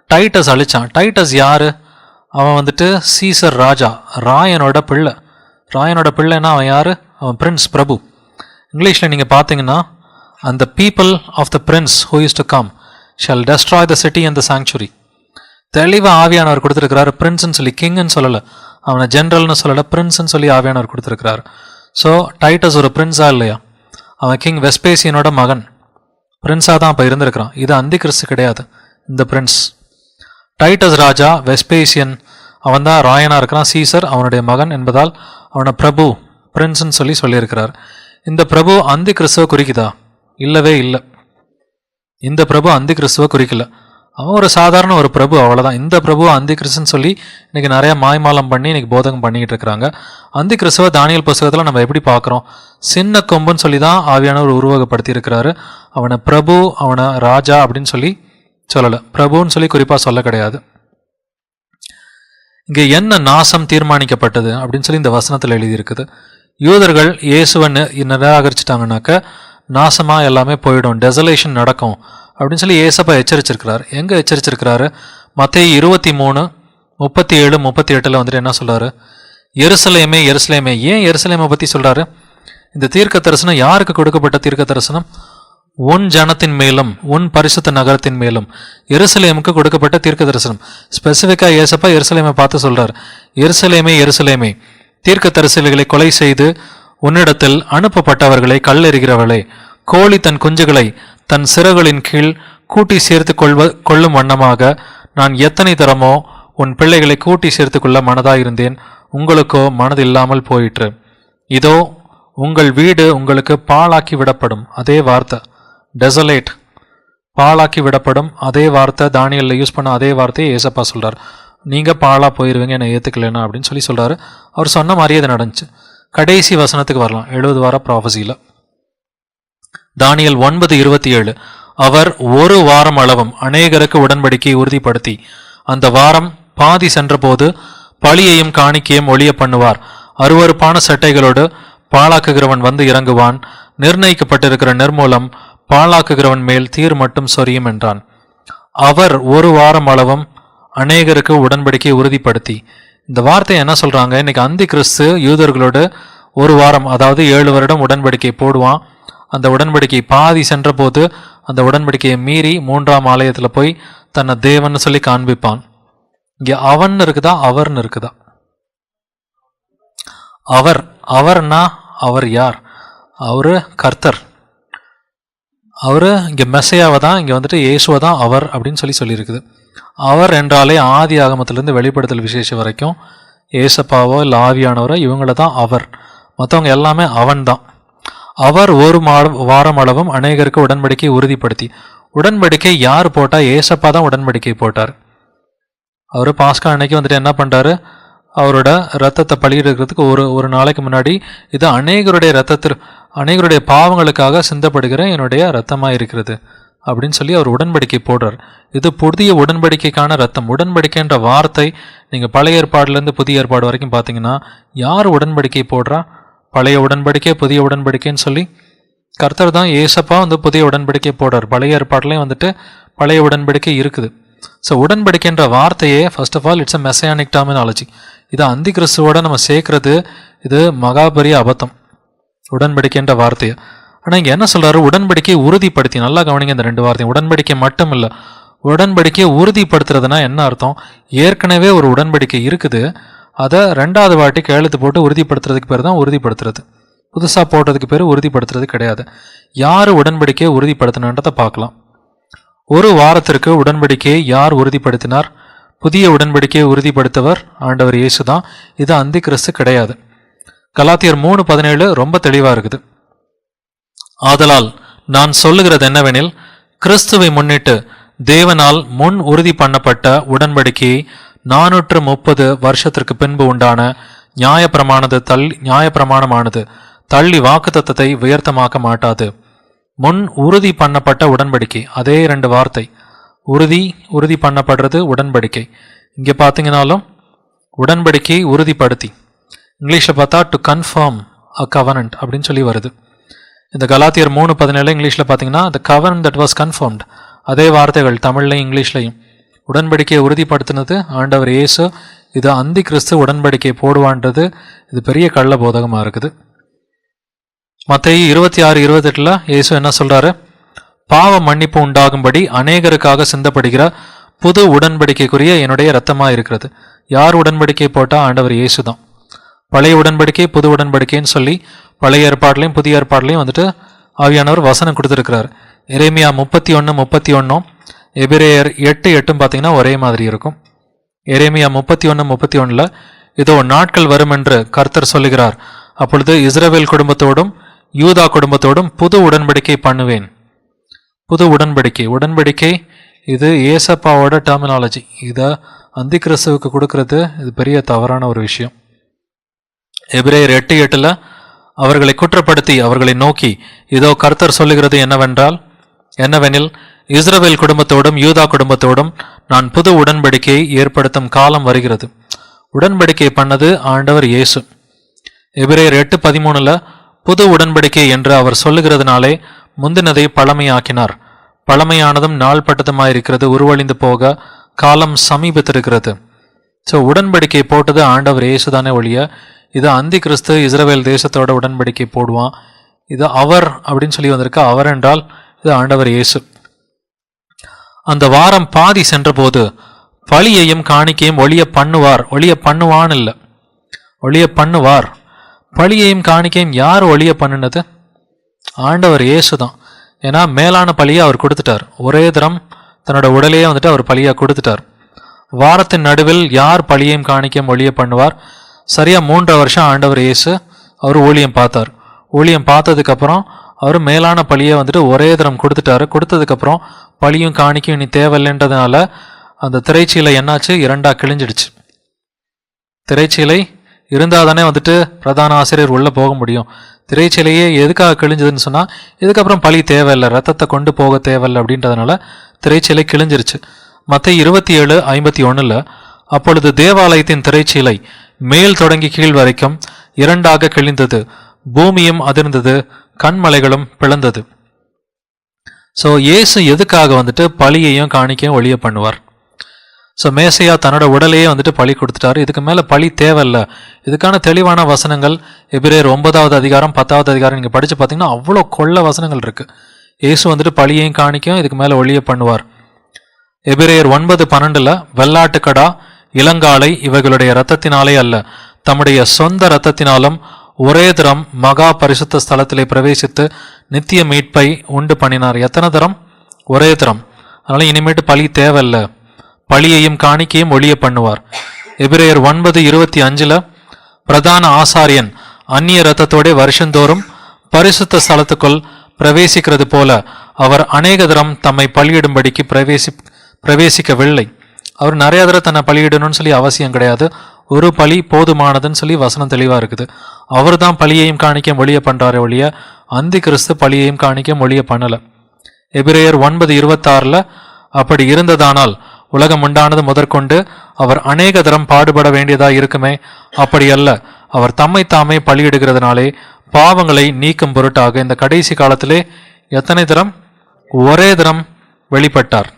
டைட்டஸ் அழிச்சான். டைட்டஸ் யாரு? அவன் வந்துட்டு சீசர் ராஜா, ராயனோட பிள்ளை. ராயனோட பிள்ளைன்னா அவன் யாரு? அவன் பிரின்ஸ், பிரபு. இங்கிலீஷில் நீங்கள் பார்த்தீங்கன்னா, அந்த people of the prince who is to come shall destroy the city and the sanctuary. தெளிவாக ஆவியானவர் கொடுத்துருக்கிறாரு. பிரின்ஸ்ன்னு சொல்லி, கிங்னு சொல்லலை, அவனை ஜென்ரல்னு சொல்லலை, பிரின்ஸ்ன்னு சொல்லி ஆவியானவர் கொடுத்துருக்கிறாரு. ஸோ டைட்டஸ் ஒரு பிரின்ஸா இல்லையா? அவன் கிங் வெஸ்பேசியனோட மகன், பிரின்ஸாக தான் அப்போ இருந்திருக்கிறான். இது அந்தி கிறிஸ்து கிடையாது. இந்த பிரின்ஸ் டைட்டஸ் ராஜா, வெஸ்பேசியன் அவன் தான் ராயனாக இருக்கிறான். சீசர் அவனுடைய மகன் என்பதால் அவனை பிரபு, பிரின்ஸ்ன்னு சொல்லி சொல்லியிருக்கிறார். இந்த பிரபு அந்தி கிறிஸ்துவ குறிக்குதா? இல்லவே இல்லை. இந்த பிரபு அந்தி கிறிஸ்துவ குறிக்கல. அவன் ஒரு சாதாரண ஒரு பிரபு, அவ்வளோதான். இந்த பிரபு அந்தி கிறிஸ்துன்னு சொல்லி இன்னைக்கு நிறைய மாய்மாலம் பண்ணி இன்னைக்கு போதகம் பண்ணிக்கிட்டு இருக்கிறாங்க. அந்தி கிறிஸ்துவ தானியேல் புஸ்தகத்தில் நம்ம எப்படி பார்க்குறோம்? சின்ன கொம்புன்னு சொல்லி தான் ஆவியானவர் உருவகப்படுத்தி இருக்கிறாரு. அவனை பிரபு, அவனை ராஜா அப்படின்னு சொல்லி சொல்லலை. பிரபுன்னு சொல்லி குறிப்பாக சொல்ல கிடையாது. இங்கே என்ன நாசம் தீர்மானிக்கப்பட்டது அப்படின்னு சொல்லி இந்த வசனத்தில் எழுதியிருக்குது. யூதர்கள் இயேசுவை நிராகரிச்சிட்டாங்கனாக்க நாசமாக எல்லாமே போயிடும், டெசலேஷன் நடக்கும் அப்படின்னு சொல்லி ஏசப்பா எச்சரிச்சிருக்கிறார். எங்கே எச்சரிச்சிருக்கிறாரு? மத்தேயு 23:37-38 வந்துட்டு என்ன சொல்றாரு? எருசலேமே எருசலேமே. ஏன் எருசலேமை பற்றி சொல்றாரு? இந்த தீர்க்க தரிசனம் யாருக்கு கொடுக்கப்பட்ட தீர்க்க தரிசனம்? உன் ஜனத்தின் மேலும் உன் பரிசுத்த நகரத்தின் மேலும் எருசலேமுக்கு கொடுக்கப்பட்ட தீர்க்க தரிசனம். ஸ்பெசிஃபிக்காக ஏசப்பா எருசலேமை பார்த்து சொல்றார். எருசலேமே எருசலேமே, தீர்க்க தரிசனங்களை கொலை செய்து உன்னிடத்தில் அனுப்பப்பட்டவர்களை கல்லெறிகிறவளே, கோழி தன் குஞ்சுகளை தன் சிறகுகளின் கீழ் கூட்டி சேர்த்து கொள்ளும் வண்ணமாக நான் எத்தனை தரமோ உன் பிள்ளைகளை கூட்டி சேர்த்து கொள்ள மனதாயிருந்தேன், உங்களுக்கோ மனதில்லாமல் போயிற்று. இதோ உங்கள் வீடு உங்களுக்கு பாழாக்கி விடப்படும். அதே வார்த்தை டெசலேட், பாழாக்கி விடப்படும். அதே வார்த்தை தானியேலில் யூஸ் பண்ண அதே வார்த்தையை ஏசப்பா சொல்றார். நீங்கள் பாழா போயிடுவீங்க என்னை ஏற்றுக்கலன்னா அப்படின்னு சொல்லி சொல்கிறாரு. அவர் சொன்ன மாதிரியே அது நடந்துச்சு. கடைசி வசனத்துக்கு வரலாம் 70 வார ப்ராஃபஸியில். தானியேல் 9:27 அவர் ஒரு வாரம் அளவும் அநேகருக்கு உடன்படிக்கையை உறுதிப்படுத்தி அந்த வாரம் பாதி சென்றபோது பழியையும் காணிக்கையும் ஒழிய பண்ணுவார். அருவருப்பான சட்டைகளோடு பாழாக்குகிறவன் வந்து இறங்குவான். நிர்ணயிக்கப்பட்டிருக்கிற நெர்மூலம் பாழாக்குகிறவன் மேல் தீர் மட்டும் சொரியும் என்றான். அவர் ஒரு வாரம் அளவும் அநேகருக்கு உடன்படிக்கையை உறுதிப்படுத்தி. இந்த வார்த்தை என்ன சொல்றாங்க? இன்னைக்கு அந்தி கிறிஸ்து யூதர்களோடு ஒரு வாரம், அதாவது 7 வருடம் உடன்படிக்கை போடுவான். அந்த உடன்படிக்கை பாதி சென்ற போது அந்த உடன்படிக்கையை மீறி 3ஆம் ஆலயத்தில் போய் தன்னை தேவன் சொல்லி காண்பிப்பான். இங்க அவன் இருக்குதா அவர்னு இருக்குதா? அவர்னா அவர் யார்? அவரு கர்த்தர். அவரு இங்க மெசையாவை தான், இங்க வந்துட்டு இயேசுவை தான் அவர் அப்படின்னு சொல்லியிருக்குது. அவர் என்றாலே ஆதி ஆகமத்திலிருந்து வெளிப்படுத்தல் விசேஷம் வரைக்கும் ஏசப்பாவோ இல்லை ஆவியானவரோ இவங்கள தான் அவர். மற்றவங்க எல்லாமே அவன் தான். அவர் ஒரு வாரம் அளவும் அநேகருக்கு உடன்படிக்கை உறுதிப்படுத்தி. உடன்படிக்கை யார் போட்டா? ஏசப்பா தான் உடன்படிக்கை போட்டார். அவர் பாஸ்கா அன்னைக்கு வந்துட்டு என்ன பண்றாரு? அவரோட ரத்தத்தை பலியிடுறதுக்கு ஒரு நாளைக்கு முன்னாடி இது அநேகருடைய பாவங்களுக்காக சிந்தப்படுகிற என்னுடைய ரத்தமாக இருக்கிறது அப்படின்னு சொல்லி அவர் உடன்படிக்கை போடுறார். இது புதிய உடன்படிக்கைக்கான ரத்தம். உடன்படிக்கைன்ற வார்த்தை நீங்கள் பழைய ஏற்பாடுலேருந்து புதிய ஏற்பாடு வரைக்கும் பார்த்தீங்கன்னா யார் உடன்படிக்கை போடுறா? பழைய உடன்படிக்கை புதிய உடன்படிக்கைன்னு சொல்லி கர்த்தர் தான். ஏசப்பா வந்து புதிய உடன்படிக்கை போடுறார். பழைய ஏற்பாடுலேயும் வந்துட்டு பழைய உடன்படிக்கை இருக்குது. ஸோ உடன்படிக்கைன்ற வார்த்தையே first of all it's a messianic terminology. இது அந்தி கிறிஸ்துவோட நம்ம சேர்க்கறது இது மகாபரிய அபத்தம், உடன்படிக்கைன்ற வார்த்தையை. ஆனால் இங்கே என்ன சொல்றாரு? உடன்படிக்கையை உறுதிப்படுத்தி. நல்லா கவனிங்க இந்த 2 வார்த்தையும். உடன்படிக்கை மட்டும் இல்லை, உடன்படிக்கையை உறுதிப்படுத்துறதுனா என்ன அர்த்தம்? ஏற்கனவே ஒரு உடன்படிக்கை இருக்குது, அதை 2வது வாட்டி கையெழுத்து போட்டு உறுதிப்படுத்துறதுக்கு பேர் தான் உறுதிப்படுத்துறது. புதுசாக போடுறதுக்கு பேர் உறுதிப்படுத்துறது கிடையாது. யார் உடன்படிக்கையை உறுதிப்படுத்தினன்றதை பார்க்கலாம். ஒரு வாரத்திற்கு உடன்படிக்கையை யார் உறுதிப்படுத்தினார்? புதிய உடன்படிக்கையை உறுதிப்படுத்தவர் ஆண்டவர் இயேசு தான். இது அந்தி கிறிஸ்து கிடையாது. கலாத்தியர் 3:17 ரொம்ப தெளிவாக இருக்குது. ஆதலால் நான் சொல்லுகிறது என்னவெனில், கிறிஸ்துவை முன்னிட்டு தேவனால் முன் உறுதி பண்ணப்பட்ட உடன்படிக்கையை 430 வருஷத்திற்கு பின்பு உண்டான நியாயப்பிரமாணமானது தள்ளி வாக்குத்தத்தத்தை வியர்த்தமாக்க மாட்டாது. முன் உறுதி பண்ணப்பட்ட உடன்படிக்கை, அதே 2 வார்த்தை. உறுதி பண்ணப்படுறது உடன்படிக்கை. இங்கே பார்த்தீங்கன்னாலும் உடன்படிக்கையை உறுதிப்படுத்தி. இங்கிலீஷில் பார்த்தா டு கன்ஃபார்ம் அ கவனன்ட் அப்படின்னு சொல்லி வருது. இந்த கலாத்தியர் 3:17 இங்கிலீஷில் பார்த்தீங்கன்னா த கவனன்ட் தட் வாஸ் கன்ஃபார்ம்ட். அதே வார்த்தைகள் தமிழ்லையும் இங்கிலீஷ்லையும். உடன்படிக்கையை உறுதிப்படுத்தினது ஆண்டவர் இயேசு. இது அந்தி கிறிஸ்து உடன்படிக்கை போடுவான்றது இது பெரிய கள்ள போதகமாக இருக்குது. மத்தேயு 26:28 இயேசு என்ன சொல்றாரு? பாவ மன்னிப்பு உண்டாகும்படி அநேகருக்காக சிந்தப்படுகிற புது உடன்படிக்கைக்குரிய என்னுடைய இரத்தமாக இருக்கிறது. யார் உடன்படிக்கை போட்டா? ஆண்டவர் இயேசு தான். பழைய உடன்படிக்கை புது உடன்படிக்கைன்னு சொல்லி பழைய ஏற்பாடுலையும் புதிய ஏற்பாடுலையும் வந்துட்டு ஆவியானவர் வசனம் கொடுத்துருக்கிறார். எரேமியா 31:31 எபிரேயர் 8:8 பார்த்தீங்கன்னா ஒரே மாதிரி இருக்கும். எரேமியா 31:31 இதோ நாட்கள் வரும் என்று கர்த்தர் சொல்லுகிறார், அப்பொழுது இஸ்ரவேல் குடும்பத்தோடும் யூதா குடும்பத்தோடும் புது உடன்படிக்கை பண்ணுவேன். புது உடன்படிக்கை இது ஏசப்பாவோட டெர்மினாலஜி. இதை அந்தி கிறிஸ்துவுக்கு கொடுக்கறது இது பெரிய தவறான ஒரு விஷயம். எபிரேயர் 8:8 அவர்களை குற்றப்படுத்தி அவர்களை நோக்கி, இதோ கர்த்தர் சொல்லுகிறது என்னவெனில் இஸ்ரவேல் குடும்பத்தோடும் யூதா குடும்பத்தோடும் நான் புது உடன்படிக்கையை ஏற்படுத்தும் காலம் வருகிறது. உடன்படிக்கை பண்ணது ஆண்டவர் இயேசு. எபிரேயர் 8:13 புது உடன்படிக்கை என்று அவர் சொல்லுகிறதுனாலே முந்தினதை பழமையாக்கினார். பழமையானதும் நாள்பட்டதுமாயிருக்கிறது, உருவழிந்து போக காலம் சமீபத்திருக்கிறது. ஸோ உடன்படிக்கை போட்டது ஆண்டவர் இயேசு தானே ஒழிய இது அந்தி கிறிஸ்து இஸ்ரவேல் தேசத்தோட உடன்படிக்கை போடுவான். இது அவர் அப்படின்னு சொல்லி வந்திருக்க. அவர் என்றால் இது ஆண்டவர் இயேசு. அந்த வாரம் பாதி சென்ற போது பலியையும் காணிக்கையும் ஒழிய பண்ணுவார். பலியையும் காணிக்கையும் யார் ஒழிய பண்ணினது? ஆண்டவர் இயேசு தான். ஏன்னா மேலான பலியை அவர் கொடுத்துட்டார். ஒரே தரம் தன்னோட உடலையே வந்துட்டு அவர் பலியாக கொடுத்துட்டார். வாரத்தின் நடுவில் யார் பலியையும் காணிக்கையும் ஒழிய பண்ணுவார்? சரியா 3 வருஷம் ஆண்டவர் இயேசு அவர் ஊழியம் பார்த்தார். ஊழியம் பார்த்ததுக்கப்புறம் அவர் மேலான பலியை வந்துட்டு ஒரே தரம் கொடுத்ததுக்கப்புறம் பலியும் காணிக்கையும் இனி தேவையில்லைன்றதுனால அந்த திரைச்சீலை என்னாச்சு? 2ஆ கிழிஞ்சிடுச்சு. திரைச்சீலை இருந்தால் தானே வந்துட்டு பிரதான ஆசிரியர் உள்ளே போக முடியும். திரைச்சிலையே எதுக்காக கிழிஞ்சதுன்னு சொன்னால் இதுக்கப்புறம் பழி தேவையில்லை, ரத்தத்தை கொண்டு போக தேவையில்லை அப்படின்றதுனால திரைச்சிலை கிழிஞ்சிருச்சு. மத்தேயு 27:51 அப்பொழுது தேவாலயத்தின் திரைச்சீலை மேல் தொடங்கி கீழ் வரைக்கும் 2ஆக கிழிந்தது, பூமியும் அதிர்ந்தது, கண்மலைகளும் பிளந்தது. ஸோ இயேசு எதுக்காக வந்துட்டு பழியையும் காணிக்கையும் ஒழிய பண்ணுவார்? ஸோ மேசையா தன்னோட உடலையே வந்துட்டு பழி கொடுத்துட்டாரு, இதுக்கு மேலே பழி தேவையில்லை. இதுக்கான தெளிவான வசனங்கள் எபிரேயர் 9வது அதிகாரம் 10வது அதிகாரம் நீங்கள் படித்து பார்த்தீங்கன்னா அவ்வளோ கொள்ள வசனங்கள் இருக்குது. இயேசு வந்துட்டு பழியையும் காணிக்கையும் இதுக்கு மேலே ஒழிய பண்ணுவார். எபிரேயர் 9:12 வெள்ளாட்டுக்கடா இளங்காலை இவைகளுடைய இரத்தத்தினாலே அல்ல, தம்முடைய சொந்த இரத்தத்தினாலும் ஒரே தரம் மகா பரிசுத்த ஸ்தலத்திலே பிரவேசித்து நித்திய மீட்பை உண்டு பண்ணினார். எத்தனை தரம்? ஒரே தரம். அதனால இனிமேட்டு பழி தேவையில்லை, பழியையும் காணிக்கையும் ஒழிய பண்ணுவார். எபிரேயர் 9:25 பிரதான ஆசாரியன் அந்நிய இரத்தத்தோட வருஷந்தோறும் பரிசுத்த ஸ்தலத்துக்குள் பிரவேசிக்கிறது போல அவர் அநேக தரம் தம்மை பலியிடும்படிக்கு பிரவேசிக்கவில்லை. அவர் நிறைய தடவை தன்னை பலியிடணும்னு சொல்லி அவசியம் கிடையாது, ஒரு பலி போதுமானதுன்னு சொல்லி வசனம் தெளிவாக இருக்குது. அவர் தான் பலியையும் காணிக்கையும் ஒழிய பண்ணுறாரு ஒழிய அந்தி கிறிஸ்து பலியையும் காணிக்கையும் ஒழிய பண்ணலை. எபிரேயர் 9:26 அப்படி இருந்ததானால் உலகம் உண்டானது முதற்கொண்டு அவர் அநேக தரம் பாடுபட வேண்டியதா இருக்குமே, அப்படி அல்ல, அவர் தம்மை தாமே பலியிடுகிறதுனாலே பாவங்களை நீக்கும் பொருட்டாக இந்த கடைசி காலத்திலே எத்தனை தரம்? ஒரே தரம் வெளிப்பட்டார்.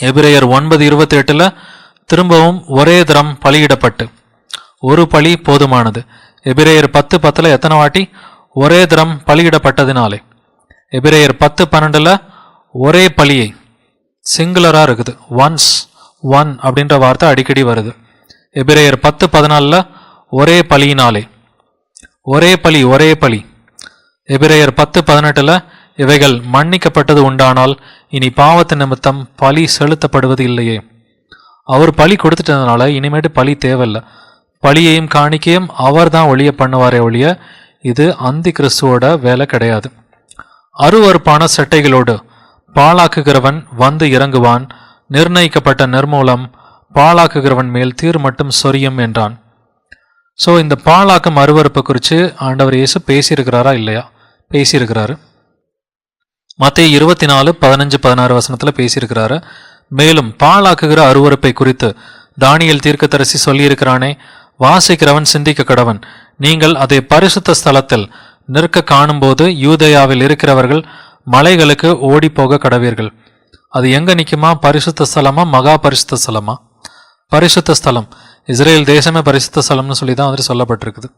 எபிரேயர் 9:28 திரும்பவும் ஒரே தரம் பலியிடப்பட்டு ஒரு பலி போதுமானது. எபிரேயர் 10:10 எத்தனை வாட்டி? ஒரே தரம் பலியிடப்பட்டதினாலே. எபிரேயர் 10:12 ஒரே பலியை சிங்குலராக இருக்குது, ஒன்ஸ், ஒன் அப்படின்ற வார்த்தை அடிக்கடி வருது. எபிரேயர் 10:14 ஒரே பலியினாலே, ஒரே பலி, ஒரே பலி. எபிரேயர் 10:18 இவைகள் மன்னிக்கப்பட்டது உண்டானால் இனி பாவத்து நிமித்தம் பலி செலுத்தப்படுவது இல்லையே. அவர் பலி கொடுத்துட்டதுனால இனிமேட்டு பலி தேவையில்லை, பலியையும் காணிக்கையும் அவர் தான் ஒழிய பண்ணுவாரே ஒழிய இது அந்தி கிறிஸ்துவோட வேலை கிடையாது. அருவருப்பான செட்டைகளோடு பாழாக்குகிறவன் வந்து இறங்குவான், நிர்ணயிக்கப்பட்ட நிர்மூலம் பாழாக்குகிறவன் மேல் தீர் மட்டும் சொரியும் என்றான். ஸோ இந்த பாழாக்கும் அருவருப்பை குறித்து ஆண்டவர் இயேசு பேசியிருக்கிறாரா இல்லையா? பேசியிருக்கிறாரு. மத்தேயு 24:15-16 வசனத்தில் பேசியிருக்கிறாரு. மேலும் பாழாக்குகிற அருவருப்பை குறித்து தானியேல் தீர்க்கதரிசி சொல்லியிருக்கிறானே, வாசிக்கிறவன் சிந்திக்க கடவன், நீங்கள் அதை பரிசுத்த ஸ்தலத்தில் நிற்க காணும்போது யூதேயாவில் இருக்கிறவர்கள் மலைகளுக்கு ஓடி போக கடவீர்கள். அது எங்க நிற்குமா? பரிசுத்த ஸ்தலமா, மகா பரிசுத்த ஸ்தலமா? பரிசுத்த ஸ்தலம். இஸ்ரேல் தேசமே பரிசுத்த ஸ்தலம்னு சொல்லி தான் வந்துட்டு சொல்லப்பட்டிருக்குது.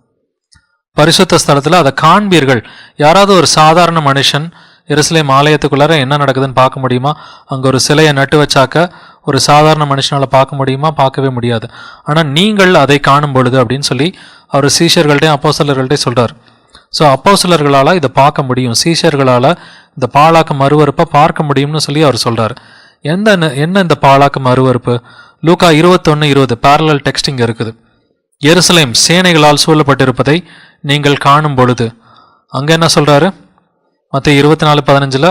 பரிசுத்த ஸ்தலத்தில் அதை காண்பீர்கள். யாராவது ஒரு சாதாரண மனுஷன் எருசலேம் ஆலயத்துக்குள்ளார என்ன நடக்குதுன்னு பார்க்க முடியுமா? அங்கே ஒரு சிலையை நட்டு வச்சாக்க ஒரு சாதாரண மனுஷனால் பார்க்க முடியுமா? பார்க்கவே முடியாது. ஆனால் நீங்கள் அதை காணும் பொழுது அப்படின்னு சொல்லி அவர் சீஷர்கள்ட்டையும் அப்போஸ்தலர்கள்ட்டையும் சொல்கிறார். ஸோ அப்போஸ்தலர்களால் இதை பார்க்க முடியும், சீஷர்களால் இந்த பாழாக்கும் அருவருப்பை பார்க்க முடியும்னு சொல்லி அவர் சொல்கிறார். என்ன இந்த பாழாக்கும் அருவருப்பு? லூக்கா 21:20 பேரலல் டெக்ஸ்டிங் இருக்குது. எருசலேம் சேனைகளால் சூழப்பட்டிருப்பதை நீங்கள் காணும் பொழுது, அங்கே என்ன சொல்கிறாரு? மத்தேயு 24:15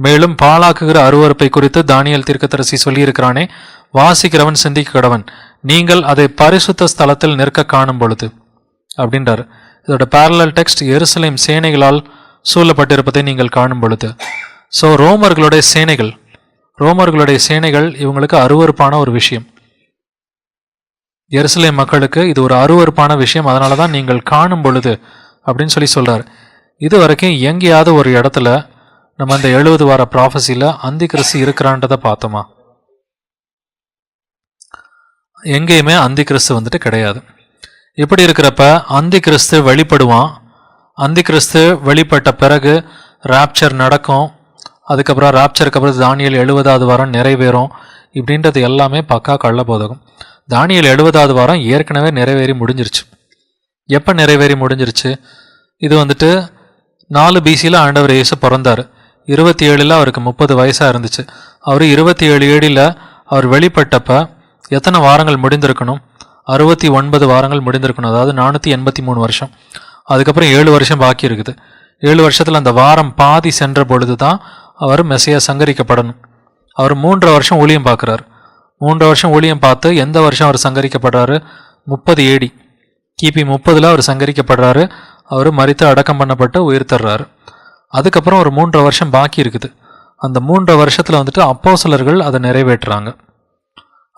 மேலும் பாழாக்குகிற அருவருப்பை குறித்து தானியேல் தீர்க்கதரிசி சொல்லியிருக்கிறானே, வாசிக்கிறவன் சிந்திக்க கடவன், நீங்கள் அதை பரிசுத்த ஸ்தலத்தில் நிற்க காணும் பொழுது அப்படின்றாரு. இதோட பேரலல் டெக்ஸ்ட் எருசலேம் சேனைகளால் சூழப்பட்டிருப்பதை நீங்கள் காணும் பொழுது. ஸோ ரோமர்களுடைய சேனைகள் இவங்களுக்கு அருவருப்பான ஒரு விஷயம். எருசலேம் மக்களுக்கு இது ஒரு அருவருப்பான விஷயம், அதனால தான் நீங்கள் காணும் பொழுது அப்படின்னு சொல்லி சொல்றாரு. இது வரைக்கும் எங்கேயாவது ஒரு இடத்துல நம்ம அந்த 70 வார ப்ராஃபஸியில் அந்தி கிறிஸ்து இருக்கிறான்றதை பார்த்தோமா? எங்கேயுமே அந்தி கிறிஸ்து வந்துட்டு கிடையாது. இப்படி இருக்கிறப்ப அந்தி கிறிஸ்து வெளிப்படுவான். அந்தி கிறிஸ்து வெளிப்பட்ட பிறகு ராப்சர் நடக்கும். அதுக்கப்புறம் ராப்சருக்கு அப்புறம் தானியேல் 70வது வாரம் நிறைவேறும். இப்படின்றது எல்லாமே பக்கா கள்ள போதகம். தானியேல் 70வது வாரம் ஏற்கனவே நிறைவேறி முடிஞ்சிருச்சு. எப்போ நிறைவேறி முடிஞ்சிருச்சு? இது வந்துட்டு 4 BCயில் ஆண்டவர் இயேசு பிறந்தார். 27 அவருக்கு 30 வயசாக இருந்துச்சு. அவர் 27 AD அவர் வெளிப்பட்டப்ப எத்தனை வாரங்கள் முடிந்திருக்கணும்? 69 வாரங்கள் முடிந்திருக்கணும். அதாவது 483 வருஷம். அதுக்கப்புறம் 7 வருஷம் பாக்கி இருக்குது. 7 வருஷத்தில் அந்த வாரம் பாதி சென்ற பொழுது தான் அவர் மெசியா சங்கரிக்கப்படணும். அவர் 3 வருஷம் ஊழியம் பார்க்குறாரு. 3 வருஷம் ஊழியம் பார்த்து எந்த வருஷம் அவர் சங்கரிக்கப்படுறாரு? 30 AD. கிபி 30 அவர் சங்கரிக்கப்படுறாரு. அவர் மரித்து அடக்கம் பண்ணப்பட்டு உயிர் தர்றாரு. அதுக்கப்புறம் ஒரு 3 வருஷம் பாக்கி இருக்குது. அந்த 3 வருஷத்தில் வந்துட்டு அப்போஸ்தலர்கள் அதை நிறைவேற்றுறாங்க.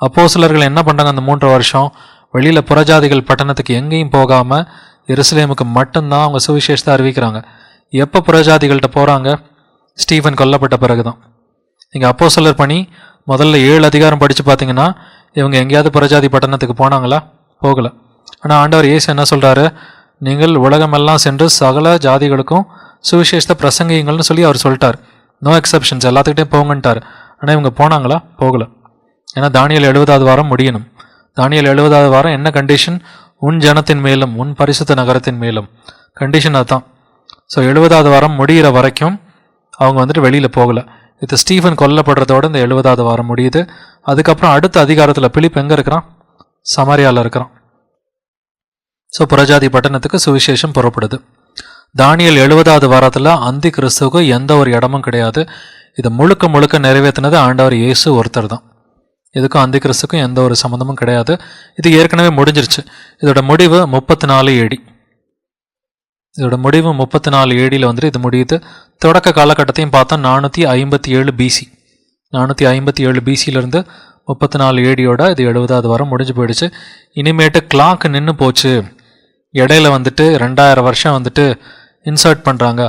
அப்போஸ்தலர்கள் என்ன பண்ணுறாங்க? அந்த 3 வருஷம் வெளியில் புறஜாதிகள் பட்டணத்துக்கு எங்கேயும் போகாமல் எருசலேமுக்கு மட்டும்தான் அவங்க சுவிசேஷத்தை அறிவிக்கிறாங்க. எப்போ புறஜாதிகள்கிட்ட போகிறாங்க? ஸ்டீஃபன் கொல்லப்பட்ட பிறகு தான். இங்கே அப்போஸ்தலர் பணி முதல்ல 7 அதிகாரம் படித்து பார்த்தீங்கன்னா இவங்க எங்கேயாவது புறஜாதி பட்டணத்துக்கு போனாங்களா? போகலை. ஆனால் ஆண்டவர் இயேசு என்ன சொல்கிறாரு? நீங்கள் உலகமெல்லாம் சென்று சகல ஜாதிகளுக்கும் சுவிசேஷத்தை பிரசங்கிங்கள்னு சொல்லி அவர் சொல்லிட்டார். நோ எக்ஸப்ஷன்ஸ், எல்லாத்துக்கிட்டே போங்கன்ட்டார். ஆனால் இவங்க போனாங்களா? போகலை. ஏன்னா தானியேல் 70வது வாரம் முடியணும். தானியேல் 70வது வாரம் என்ன கண்டிஷன்? உன் ஜனத்தின் மேலும் உன் பரிசுத்த நகரத்தின் மேலும் கண்டிஷன் அதுதான். ஸோ 70வது வாரம் முடிகிற வரைக்கும் அவங்க வந்துட்டு வெளியில் போகலை. இது ஸ்டீஃபன் கொல்லப்படுறதோடு இந்த 70வது வாரம் முடியுது. அதுக்கப்புறம் அடுத்த அதிகாரத்தில் பிலிப் எங்கே இருக்கிறான்? சமாரியாவில் இருக்கிறான். ஸோ புறஜாதி பட்டணத்துக்கு சுவிசேஷம் புறப்படுது. தானியேல் 70வது வாரத்தில் அந்தி கிறிஸ்துவுக்கு எந்த ஒரு இடமும் கிடையாது. இதை முழுக்க முழுக்க நிறைவேற்றினது ஆண்டவர் இயேசு ஒருத்தர் தான். இதுக்கும் அந்தி கிறிஸ்துக்கும் எந்த ஒரு சம்மந்தமும் கிடையாது. இது ஏற்கனவே முடிஞ்சிருச்சு. இதோட முடிவு 34 AD. இதோட முடிவு 34 AD வந்துட்டு இது முடியுது. தொடக்க காலகட்டத்தையும் பார்த்தா 457 BC. 457 BCலேருந்து 34 ADயோட இது 70வது வாரம் முடிஞ்சு போயிடுச்சு. இனிமேட்டு கிளாக் நின்று போச்சு. இடையில வந்துட்டு 2000 வருஷம் வந்துட்டு இன்சர்ட் பண்ணுறாங்க.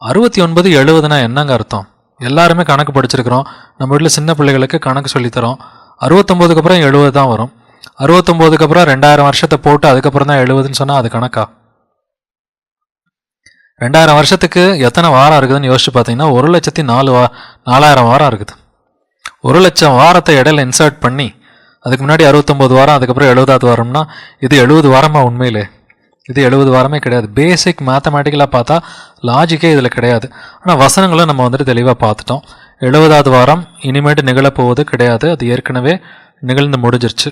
69 70னா என்னங்க அர்த்தம்? எல்லாருமே கணக்கு படிச்சிருக்கிறோம். நம்ம வீட்டில் சின்ன பிள்ளைகளுக்கு கணக்கு சொல்லித்தரோம். 69க்கு அப்புறம் 70 தான் வரும். 69க்கு அப்புறம் 2000 வருஷத்தை போட்டு அதுக்கப்புறம் தான் 70ன்னு சொன்னால் அது கணக்கா? 2000 வருஷத்துக்கு எத்தனை வாரம் இருக்குதுன்னு யோசிச்சு பார்த்தீங்கன்னா 1,04,000 வாரம் இருக்குது. 1,00,000 வாரத்தை இடையில இன்சர்ட் பண்ணி அதுக்கு முன்னாடி 69 வாரம், அதுக்கப்புறம் 70வது வாரம்னா இது 70 வாரமா? உண்மையிலே இது 70 வாரமே கிடையாது. பேசிக் மேத்தமேட்டிக்கலாக பார்த்தா லாஜிக்கே இதில் கிடையாது. ஆனால் வசனங்களை நம்ம வந்துட்டு தெளிவாக பார்த்துட்டோம். 70வது வாரம் இனிமேட்டு நிகழப்போவது கிடையாது. அது ஏற்கனவே நிகழ்ந்து முடிஞ்சிருச்சு.